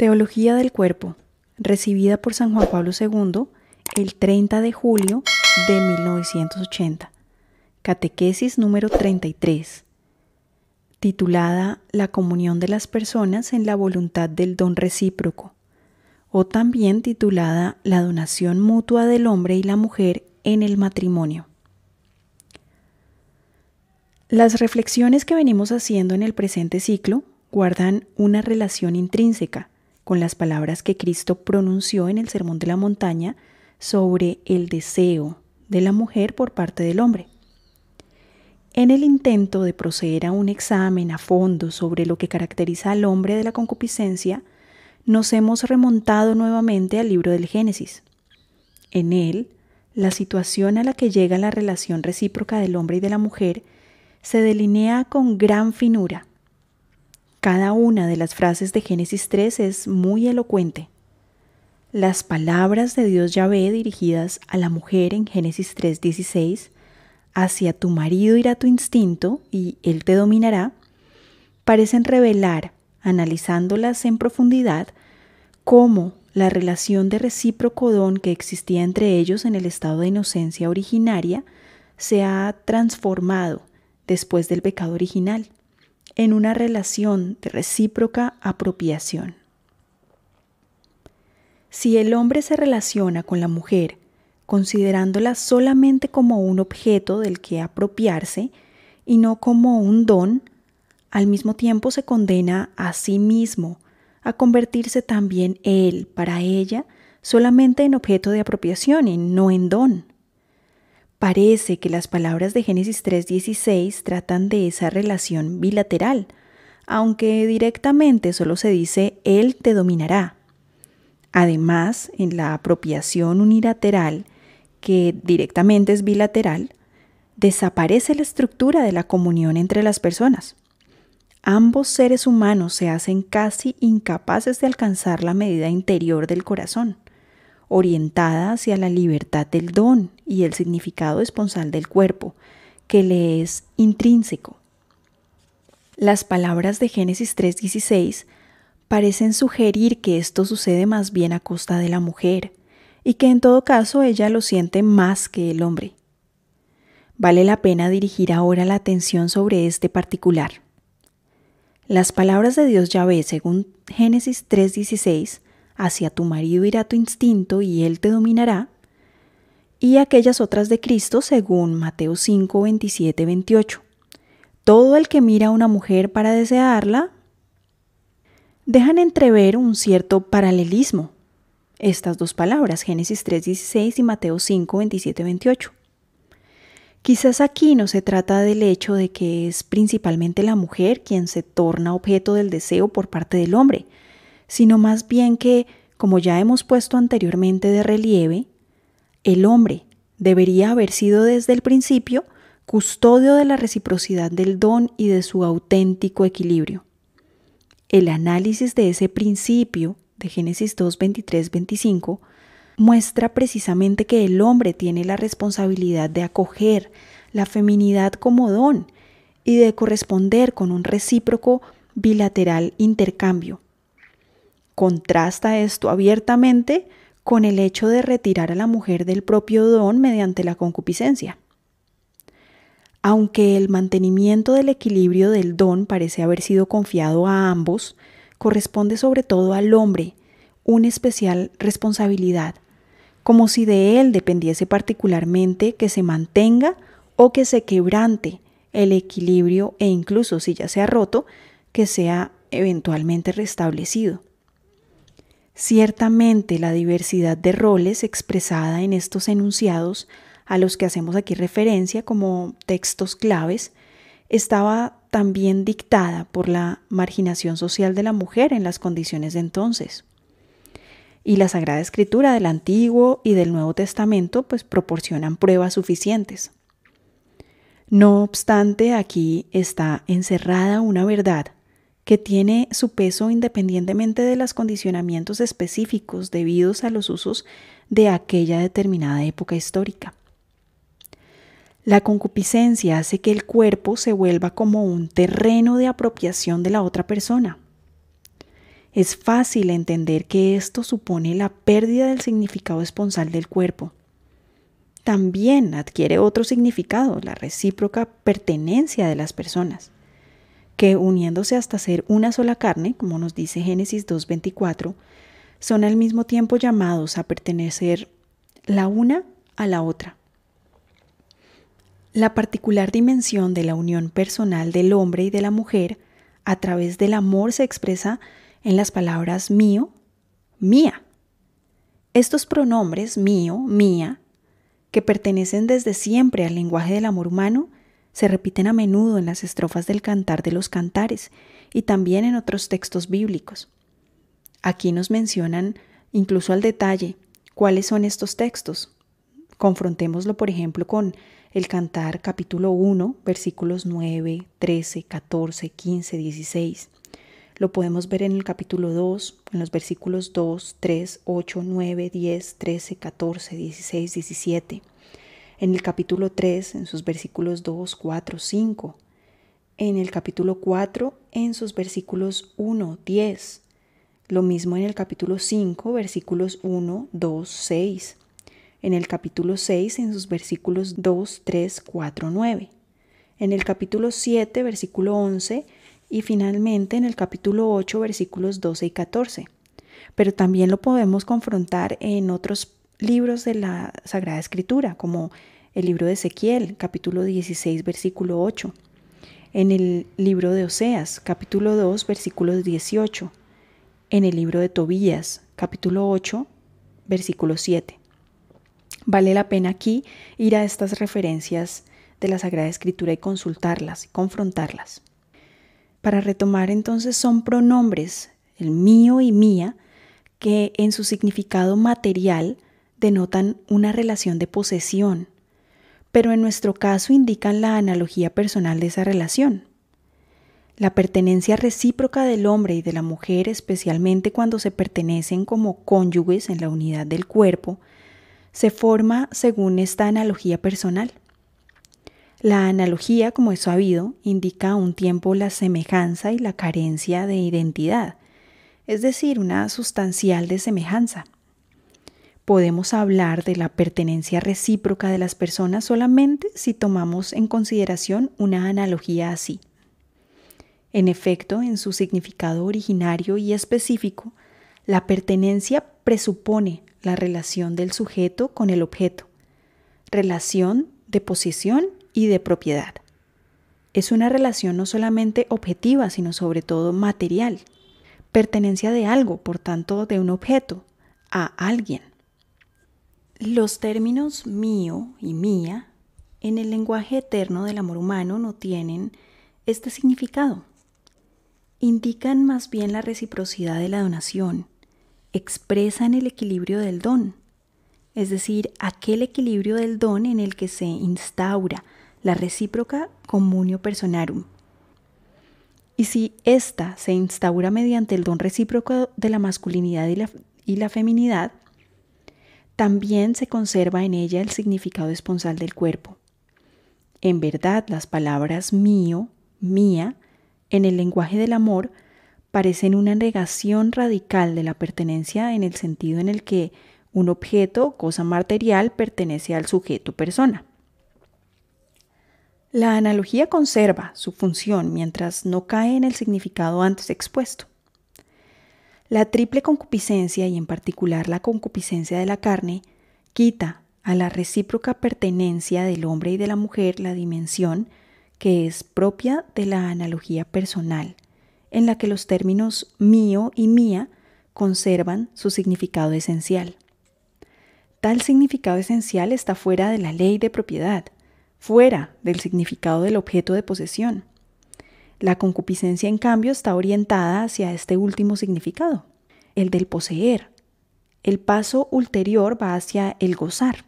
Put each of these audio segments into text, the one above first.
Teología del Cuerpo, recibida por San Juan Pablo II el 30 de julio de 1980. Catequesis número 33, titulada La comunión de las personas en la voluntad del don recíproco, o también titulada La donación mutua del hombre y la mujer en el matrimonio. Las reflexiones que venimos haciendo en el presente ciclo guardan una relación intrínseca con las palabras que Cristo pronunció en el Sermón de la Montaña sobre el deseo de la mujer por parte del hombre. En el intento de proceder a un examen a fondo sobre lo que caracteriza al hombre de la concupiscencia, nos hemos remontado nuevamente al libro del Génesis. En él, la situación a la que llega la relación recíproca del hombre y de la mujer se delinea con gran finura. Cada una de las frases de Génesis 3 es muy elocuente. Las palabras de Dios Yahvé dirigidas a la mujer en Génesis 3:16, hacia tu marido irá tu instinto y él te dominará, parecen revelar, analizándolas en profundidad, cómo la relación de recíproco don que existía entre ellos en el estado de inocencia originaria se ha transformado después del pecado original en una relación de recíproca apropiación. Si el hombre se relaciona con la mujer considerándola solamente como un objeto del que apropiarse y no como un don, al mismo tiempo se condena a sí mismo a convertirse también él, para ella, solamente en objeto de apropiación y no en don. Parece que las palabras de Génesis 3:16 tratan de esa relación bilateral, aunque directamente solo se dice él te dominará. Además, en la apropiación unilateral, que directamente es bilateral, desaparece la estructura de la comunión entre las personas. Ambos seres humanos se hacen casi incapaces de alcanzar la medida interior del corazón, orientada hacia la libertad del don y el significado esponsal del cuerpo, que le es intrínseco. Las palabras de Génesis 3:16 parecen sugerir que esto sucede más bien a costa de la mujer, y que en todo caso ella lo siente más que el hombre. Vale la pena dirigir ahora la atención sobre este particular. Las palabras de Dios Yahvé, según Génesis 3:16, hacia tu marido irá tu instinto y él te dominará, y aquellas otras de Cristo, según Mateo 5, 27, 28. Todo el que mira a una mujer para desearla, dejan entrever un cierto paralelismo. Estas dos palabras, Génesis 3:16 y Mateo 5, 27, 28. Quizás aquí no se trata del hecho de que es principalmente la mujer quien se torna objeto del deseo por parte del hombre, sino más bien que, como ya hemos puesto anteriormente de relieve, el hombre debería haber sido desde el principio custodio de la reciprocidad del don y de su auténtico equilibrio. El análisis de ese principio de Génesis 2, 23, 25 muestra precisamente que el hombre tiene la responsabilidad de acoger la feminidad como don y de corresponder con un recíproco bilateral intercambio. Contrasta esto abiertamente con el hecho de retirar a la mujer del propio don mediante la concupiscencia. Aunque el mantenimiento del equilibrio del don parece haber sido confiado a ambos, corresponde sobre todo al hombre una especial responsabilidad, como si de él dependiese particularmente que se mantenga o que se quebrante el equilibrio e incluso si ya se ha roto, que sea eventualmente restablecido. Ciertamente la diversidad de roles expresada en estos enunciados a los que hacemos aquí referencia como textos claves, estaba también dictada por la marginación social de la mujer en las condiciones de entonces. Y la Sagrada Escritura del Antiguo y del Nuevo Testamento pues proporcionan pruebas suficientes. No obstante, aquí está encerrada una verdad que tiene su peso independientemente de los condicionamientos específicos debidos a los usos de aquella determinada época histórica. La concupiscencia hace que el cuerpo se vuelva como un terreno de apropiación de la otra persona. Es fácil entender que esto supone la pérdida del significado esponsal del cuerpo. También adquiere otro significado, la recíproca pertenencia de las personas, que uniéndose hasta ser una sola carne, como nos dice Génesis 2:24, son al mismo tiempo llamados a pertenecer la una a la otra. La particular dimensión de la unión personal del hombre y de la mujer a través del amor se expresa en las palabras mío, mía. Estos pronombres mío, mía, que pertenecen desde siempre al lenguaje del amor humano, se repiten a menudo en las estrofas del Cantar de los Cantares y también en otros textos bíblicos. Aquí nos mencionan incluso al detalle cuáles son estos textos. Confrontémoslo, por ejemplo, con el Cantar capítulo 1, versículos 9, 13, 14, 15, 16. Lo podemos ver en el capítulo 2, en los versículos 2, 3, 8, 9, 10, 13, 14, 16, 17. En el capítulo 3, en sus versículos 2, 4, 5. En el capítulo 4, en sus versículos 1, 10. Lo mismo en el capítulo 5, versículos 1, 2, 6. En el capítulo 6, en sus versículos 2, 3, 4, 9. En el capítulo 7, versículo 11. Y finalmente en el capítulo 8, versículos 12 y 14. Pero también lo podemos confrontar en otros libros de la Sagrada Escritura, como el libro de Ezequiel, capítulo 16, versículo 8. En el libro de Oseas, capítulo 2, versículos 18. En el libro de Tobías, capítulo 8, versículo 7. Vale la pena aquí ir a estas referencias de la Sagrada Escritura y consultarlas y confrontarlas. Para retomar, entonces, son pronombres, el mío y mía, que en su significado material denotan una relación de posesión, pero en nuestro caso indican la analogía personal de esa relación. La pertenencia recíproca del hombre y de la mujer, especialmente cuando se pertenecen como cónyuges en la unidad del cuerpo, se forma según esta analogía personal. La analogía, como es sabido, indica a un tiempo la semejanza y la carencia de identidad, es decir, una sustancial de semejanza. Podemos hablar de la pertenencia recíproca de las personas solamente si tomamos en consideración una analogía así. En efecto, en su significado originario y específico, la pertenencia presupone la relación del sujeto con el objeto, relación de posesión y de propiedad. Es una relación no solamente objetiva, sino sobre todo material. Pertenencia de algo, por tanto, de un objeto, a alguien. Los términos mío y mía en el lenguaje eterno del amor humano no tienen este significado. Indican más bien la reciprocidad de la donación, expresan el equilibrio del don, es decir, aquel equilibrio del don en el que se instaura la recíproca communio personarum. Y si ésta se instaura mediante el don recíproco de la masculinidad y la feminidad, también se conserva en ella el significado esponsal del cuerpo. En verdad, las palabras mío, mía, en el lenguaje del amor, parecen una negación radical de la pertenencia en el sentido en el que un objeto, cosa material, pertenece al sujeto persona. La analogía conserva su función mientras no cae en el significado antes expuesto. La triple concupiscencia, y en particular la concupiscencia de la carne, quita a la recíproca pertenencia del hombre y de la mujer la dimensión que es propia de la analogía personal, en la que los términos mío y mía conservan su significado esencial. Tal significado esencial está fuera de la ley de propiedad, fuera del significado del objeto de posesión. La concupiscencia, en cambio, está orientada hacia este último significado, el del poseer. El paso ulterior va hacia el gozar.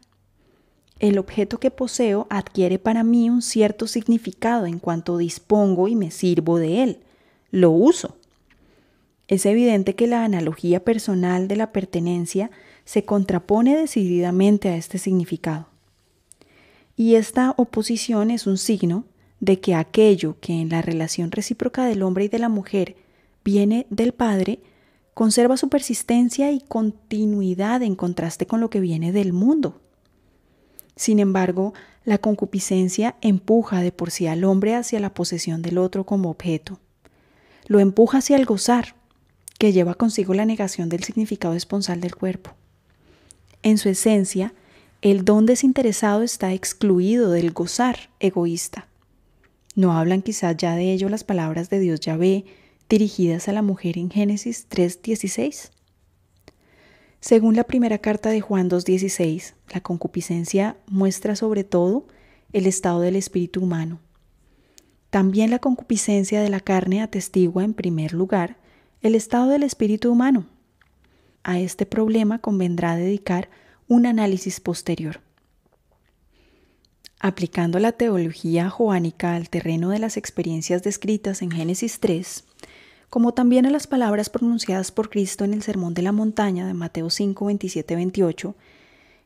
El objeto que poseo adquiere para mí un cierto significado en cuanto dispongo y me sirvo de él, lo uso. Es evidente que la analogía personal de la pertenencia se contrapone decididamente a este significado. Y esta oposición es un signo de que aquello que en la relación recíproca del hombre y de la mujer viene del Padre, Conserva su persistencia y continuidad en contraste con lo que viene del mundo. Sin embargo, la concupiscencia empuja de por sí al hombre hacia la posesión del otro como objeto. Lo empuja hacia el gozar, que lleva consigo la negación del significado esponsal del cuerpo. En su esencia, el don desinteresado está excluido del gozar egoísta. ¿No hablan quizás ya de ello las palabras de Dios Yahvé dirigidas a la mujer en Génesis 3:16? Según la primera carta de Juan 2:16, la concupiscencia muestra sobre todo el estado del espíritu humano. También la concupiscencia de la carne atestigua, en primer lugar, el estado del espíritu humano. A este problema convendrá dedicar un análisis posterior. Aplicando la teología joánica al terreno de las experiencias descritas en Génesis 3, como también a las palabras pronunciadas por Cristo en el Sermón de la Montaña de Mateo 5, 27, 28,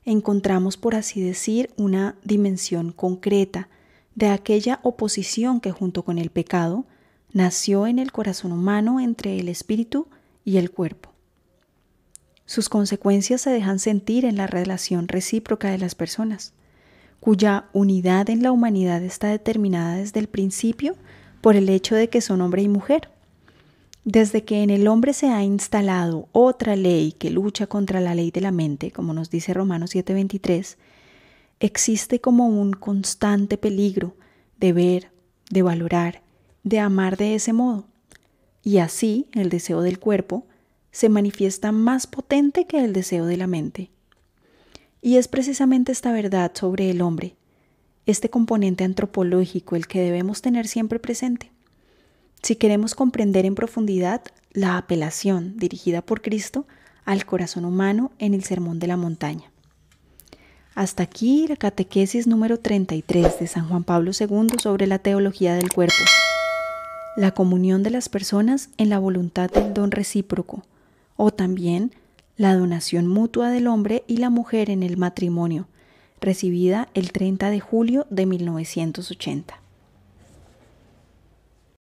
encontramos, por así decir, una dimensión concreta de aquella oposición que junto con el pecado nació en el corazón humano entre el espíritu y el cuerpo. Sus consecuencias se dejan sentir en la relación recíproca de las personas, cuya unidad en la humanidad está determinada desde el principio por el hecho de que son hombre y mujer. Desde que en el hombre se ha instalado otra ley que lucha contra la ley de la mente, como nos dice Romanos 7:23, existe como un constante peligro de ver, de valorar, de amar de ese modo. Y así el deseo del cuerpo se manifiesta más potente que el deseo de la mente. Y es precisamente esta verdad sobre el hombre, este componente antropológico, el que debemos tener siempre presente. Si queremos comprender en profundidad la apelación dirigida por Cristo al corazón humano en el Sermón de la Montaña. Hasta aquí la catequesis número 33 de San Juan Pablo II sobre la teología del cuerpo. La comunión de las personas en la voluntad del don recíproco, o también la donación mutua del hombre y la mujer en el matrimonio, recibida el 30 de julio de 1980.